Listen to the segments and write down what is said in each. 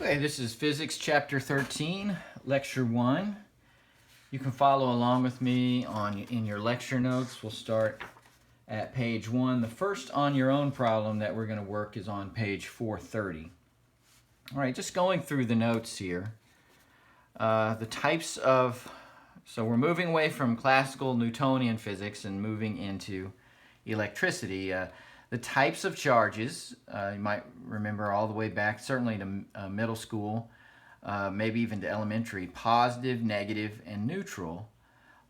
Okay, this is Physics Chapter 13, Lecture 1. You can follow along with me in your lecture notes. We'll start at page 1. The first on your own problem that we're going to work is on page 430. All right, just going through the notes here. The types of, so we're moving away from classical Newtonian physics and moving into electricity. The types of charges, you might remember all the way back, certainly to middle school, maybe even to elementary: positive, negative, and neutral.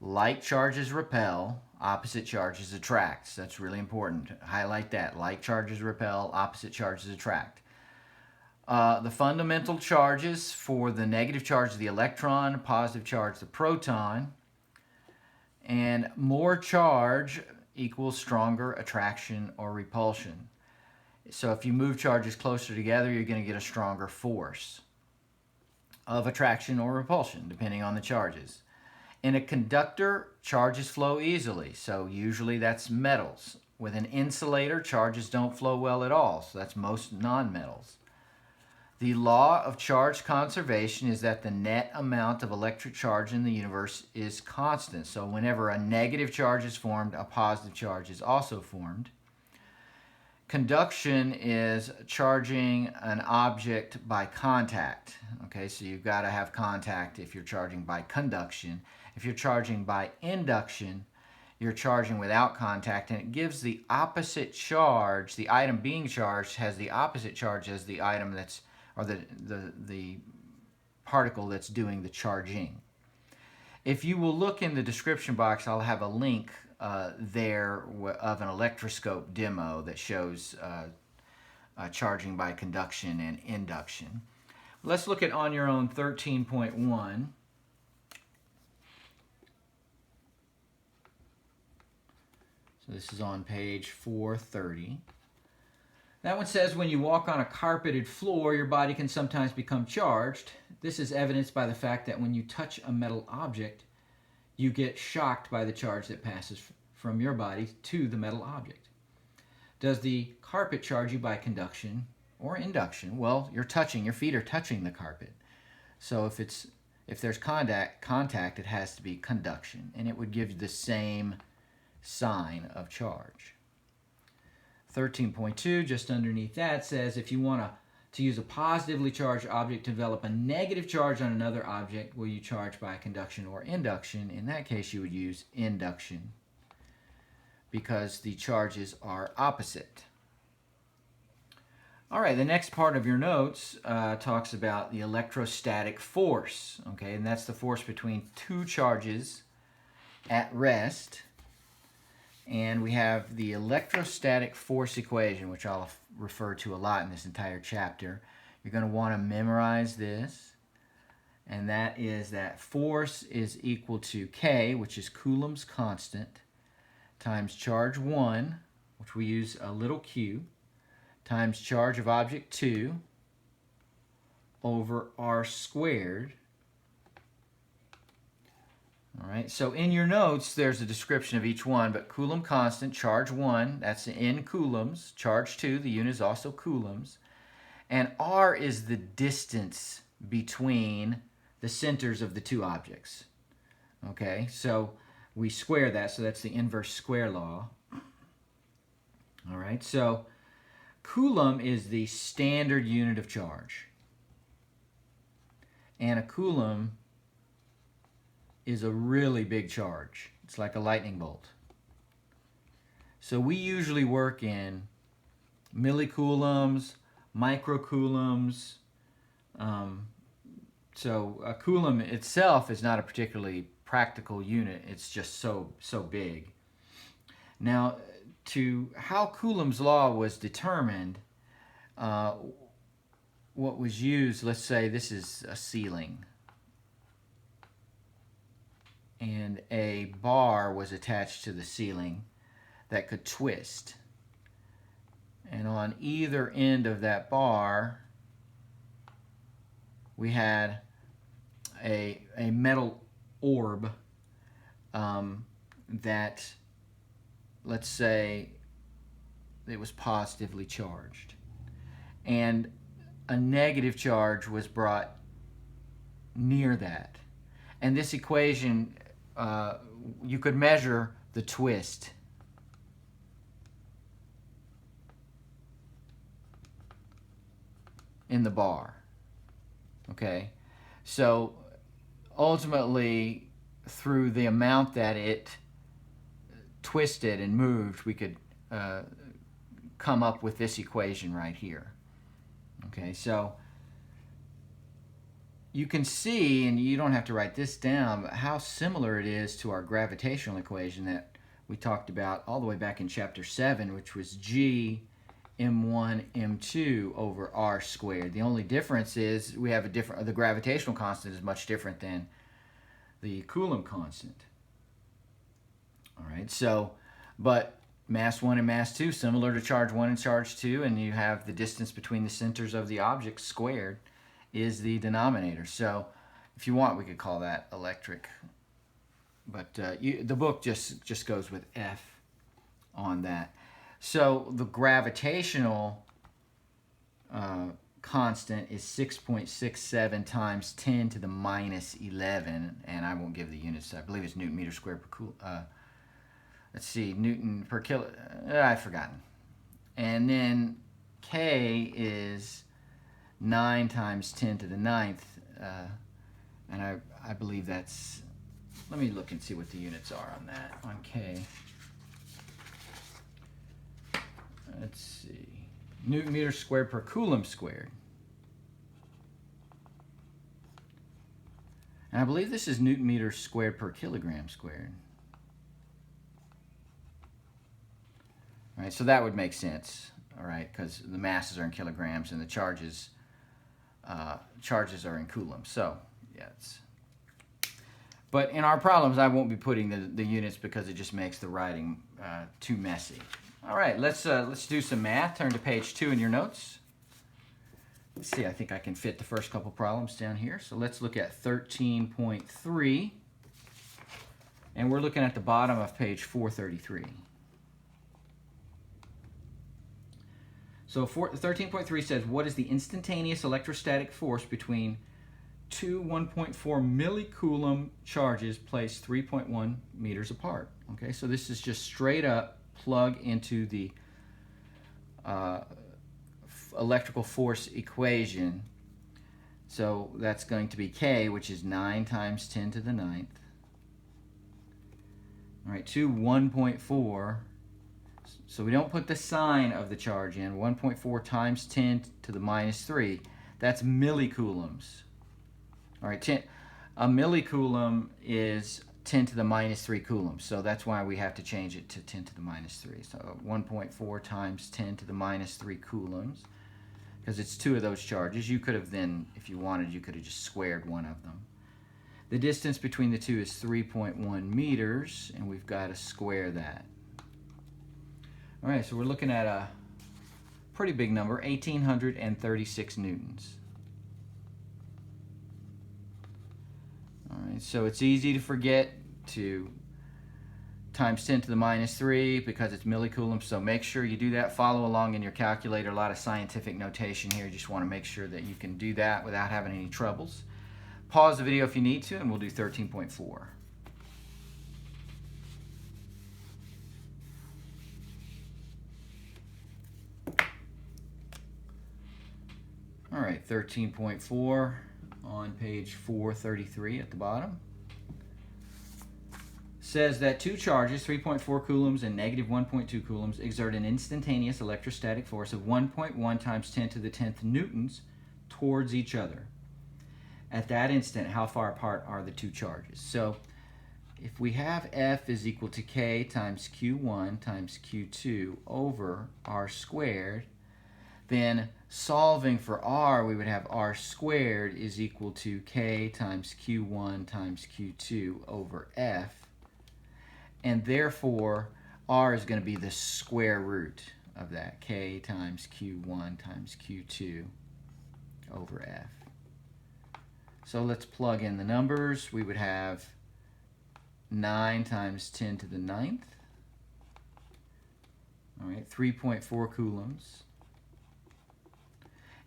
Like charges repel, opposite charges attract. So that's really important. Highlight that. Like charges repel, opposite charges attract. The fundamental charges for the negative charge of the electron, positive charge the proton, and more charge equals stronger attraction or repulsion. So if you move charges closer together, you're going to get a stronger force of attraction or repulsion, depending on the charges. In a conductor, charges flow easily, so usually that's metals. With an insulator, charges don't flow well at all, so that's most nonmetals. The law of charge conservation is that the net amount of electric charge in the universe is constant. So whenever a negative charge is formed, a positive charge is also formed. Conduction is charging an object by contact. Okay, so you've got to have contact if you're charging by conduction. If you're charging by induction, you're charging without contact, and it gives the opposite charge. The item being charged has the opposite charge as the item that's, or the particle that's doing the charging. If you will look in the description box, I'll have a link there of an electroscope demo that shows charging by conduction and induction. Let's look at on your own 13.1. So this is on page 430. That one says when you walk on a carpeted floor, your body can sometimes become charged. This is evidenced by the fact that when you touch a metal object, you get shocked by the charge that passes from your body to the metal object. Does the carpet charge you by conduction or induction? Well, your feet are touching the carpet. So if there's contact, it has to be conduction, and it would give you the same sign of charge. 13.2, just underneath that, says if you want to use a positively charged object to develop a negative charge on another object, will you charge by conduction or induction? In that case, you would use induction because the charges are opposite. All right, the next part of your notes talks about the electrostatic force, okay, and that's the force between two charges at rest. And we have the electrostatic force equation, which I'll refer to a lot in this entire chapter. You're going to want to memorize this. And that is that force is equal to K, which is Coulomb's constant, times charge 1, which we use a little q, times charge of object 2, over r squared. All right, so in your notes, there's a description of each one, but Coulomb constant, charge 1, that's in coulombs. Charge 2, the unit is also coulombs. And r is the distance between the centers of the two objects. Okay, so we square that, so that's the inverse square law. All right, so Coulomb is the standard unit of charge. And a Coulomb is a really big charge. It's like a lightning bolt. So we usually work in millicoulombs, microcoulombs. So a coulomb itself is not a particularly practical unit. It's just so big. Now, to how Coulomb's law was determined, what was used, let's say this is a ceiling, and a bar was attached to the ceiling that could twist. And on either end of that bar, we had a metal orb that, let's say, it was positively charged. And a negative charge was brought near that. And this equation, you could measure the twist. In the bar. Okay? So ultimately, through the amount that it twisted and moved, we could come up with this equation right here. Okay, so you can see, and you don't have to write this down, but how similar it is to our gravitational equation that we talked about all the way back in chapter 7, which was G m1 m2 over r squared. The only difference is we have the gravitational constant is much different than the Coulomb constant. All right, so, but mass 1 and mass 2, similar to charge 1 and charge 2, and you have the distance between the centers of the object squared is the denominator. So if you want, we could call that electric. But the book just goes with F on that. So the gravitational constant is 6.67 times 10 to the minus 11, and I won't give the units. I believe it's Newton meter squared per coulomb. Let's see, Newton per kilo. I've forgotten. And then K is 9 times 10 to the 9th, and I believe that's. Let me look and see what the units are on that on K. Let's see. Newton meter squared per coulomb squared. And I believe this is Newton meter squared per kilogram squared. All right, so that would make sense, all right, because the masses are in kilograms and the charges are in coulombs. So, yeah, but in our problems, I won't be putting the units because it just makes the writing too messy. All right, let's do some math. Turn to page 2 in your notes. Let's see, I think I can fit the first couple problems down here. So let's look at 13.3. And we're looking at the bottom of page 433. So 13.3 says, what is the instantaneous electrostatic force between two 1.4 millicoulomb charges placed 3.1 meters apart? Okay, so this is just straight up plug into the electrical force equation. So that's going to be K, which is 9 times 10 to the 9th. All right, two 1.4. So we don't put the sign of the charge in. 1.4 times 10 to the minus 3. That's millicoulombs. All right, a millicoulomb is 10 to the minus 3 coulombs. So that's why we have to change it to 10 to the minus 3. So 1.4 times 10 to the minus 3 coulombs. Because it's two of those charges. You could have then, if you wanted, you could have just squared one of them. The distance between the two is 3.1 meters, and we've got to square that. All right, so we're looking at a pretty big number, 1,836 newtons. All right, so it's easy to forget to times 10 to the minus 3 because it's millicoulombs, so make sure you do that. Follow along in your calculator. A lot of scientific notation here. You just want to make sure that you can do that without having any troubles. Pause the video if you need to, and we'll do 13.4. All right, 13.4 on page 433 at the bottom. Says that two charges, 3.4 coulombs and negative 1.2 coulombs, exert an instantaneous electrostatic force of 1.1 times 10 to the 10th newtons towards each other. At that instant, how far apart are the two charges? So if we have F is equal to K times Q1 times Q2 over R squared, then solving for R, we would have R squared is equal to K times Q1 times Q2 over F. And therefore, R is going to be the square root of that, K times Q1 times Q2 over F. So let's plug in the numbers. We would have 9 times 10 to the 9th. All right, 3.4 coulombs.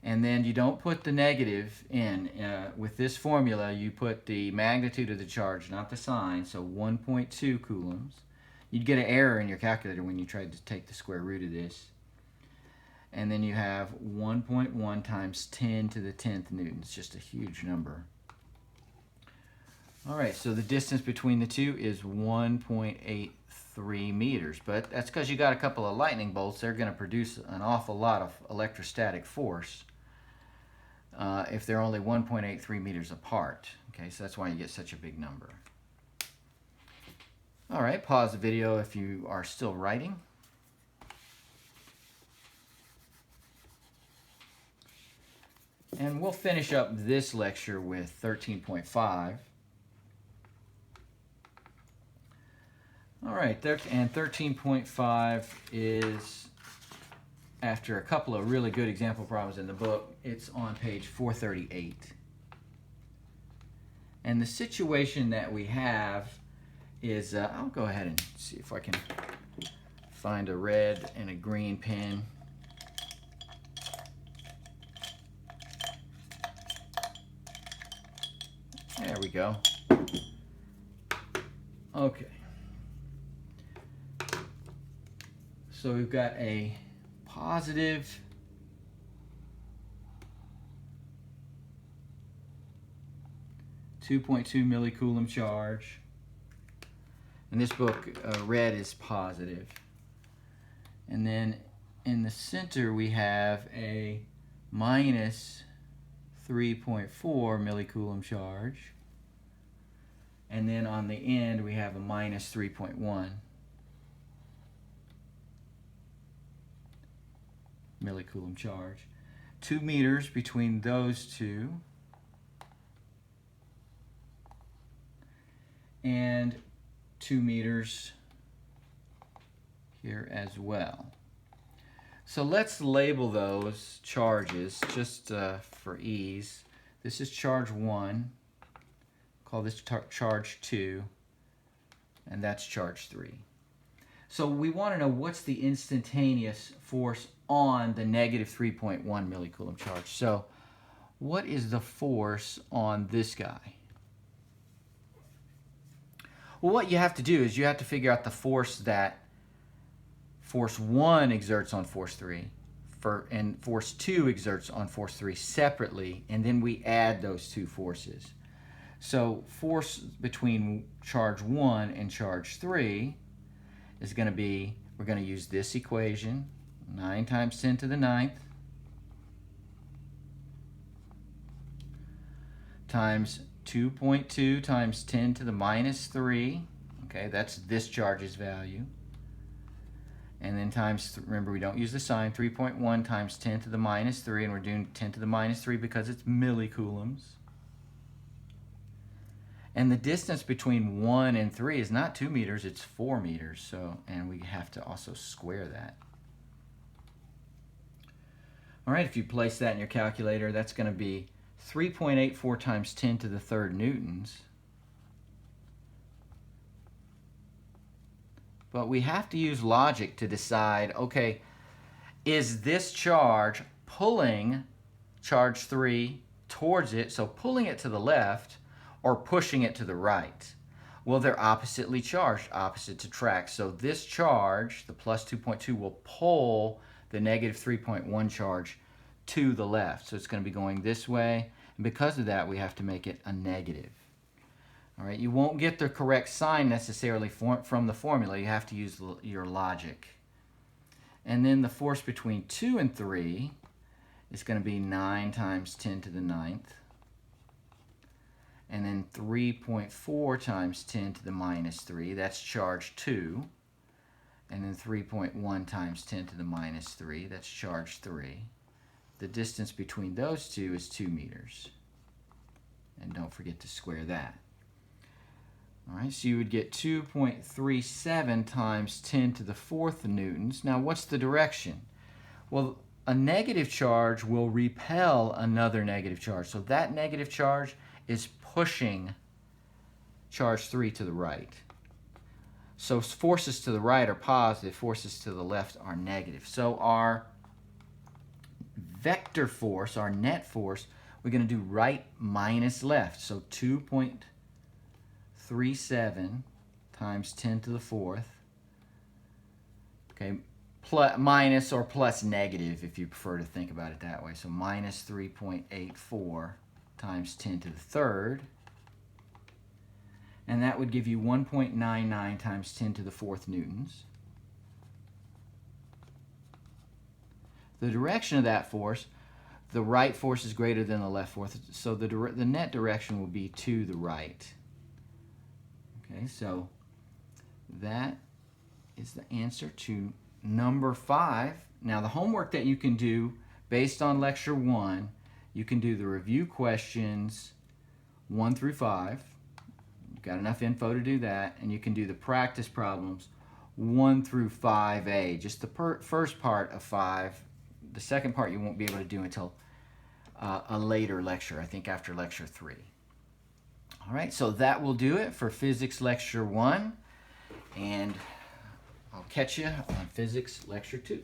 And then you don't put the negative in. With this formula, you put the magnitude of the charge, not the sign, so 1.2 coulombs. You'd get an error in your calculator when you tried to take the square root of this. And then you have 1.1 times 10 to the 10th newtons, just a huge number. All right, so the distance between the two is 1.83 meters, but that's because you got a couple of lightning bolts. They're going to produce an awful lot of electrostatic force if they're only 1.83 meters apart. Okay, so that's why you get such a big number. All right, pause the video if you are still writing. And we'll finish up this lecture with 13.5. All right, and 13.5 is, after a couple of really good example problems in the book, it's on page 438. And the situation that we have is, I'll go ahead and see if I can find a red and a green pen. There we go. Okay. So we've got a positive (2.2 millicoulomb) charge. In this book, red is positive. And then in the center we have a minus 3.4 millicoulomb charge. And then on the end we have a minus 3.1 millicoulomb charge. 2 meters between those two. And 2 meters here as well. So let's label those charges just for ease. This is charge 1. Call this charge 2. And that's charge 3. So we want to know what's the instantaneous force on the negative 3.1 millicoulomb charge. So what is the force on this guy? Well, what you have to do is you have to figure out the force that force 1 exerts on force 3 and force 2 exerts on force 3 separately, and then we add those two forces. So force between charge 1 and charge 3 is going to be, we're going to use this equation, 9 times 10 to the 9th times 2.2 times 10 to the minus 3. Okay, that's this charge's value. And then times, remember we don't use the sign, 3.1 times 10 to the minus 3, and we're doing 10 to the minus 3 because it's millicoulombs. And the distance between 1 and 3 is not 2 meters, it's 4 meters. So, and we have to also square that. All right, if you place that in your calculator, that's going to be 3.84 times 10 to the 3rd newtons. But we have to use logic to decide, okay, is this charge pulling charge 3 towards it, so pulling it to the left, or pushing it to the right? Well, they're oppositely charged, opposite to track. So this charge, the plus 2.2, will pull the negative 3.1 charge to the left. So it's going to be going this way. And because of that, we have to make it a negative. All right, you won't get the correct sign necessarily from the formula. You have to use your logic. And then the force between 2 and 3 is going to be 9 times 10 to the 9th. And then 3.4 times 10 to the minus 3, that's charge 2. And then 3.1 times 10 to the minus 3, that's charge 3. The distance between those two is 2 meters. And don't forget to square that. All right, so you would get 2.37 times 10 to the 4th newtons. Now, what's the direction? Well, a negative charge will repel another negative charge. So that negative charge is pushing charge 3 to the right. So forces to the right are positive, forces to the left are negative. So our vector force, our net force, we're going to do right minus left. So 2.37 times 10 to the fourth. Okay, plus, minus or plus negative if you prefer to think about it that way. So minus 3.84 times 10 to the third. And that would give you 1.99 times 10 to the fourth newtons. The direction of that force, the right force is greater than the left force, so the net direction will be to the right. Okay, so that is the answer to number 5. Now the homework that you can do based on lecture 1, you can do the review questions 1 through 5. You've got enough info to do that, and you can do the practice problems 1 through 5A, just the first part of 5. The second part you won't be able to do until a later lecture, I think after lecture 3. All right, so that will do it for physics lecture 1, and I'll catch you on physics lecture 2.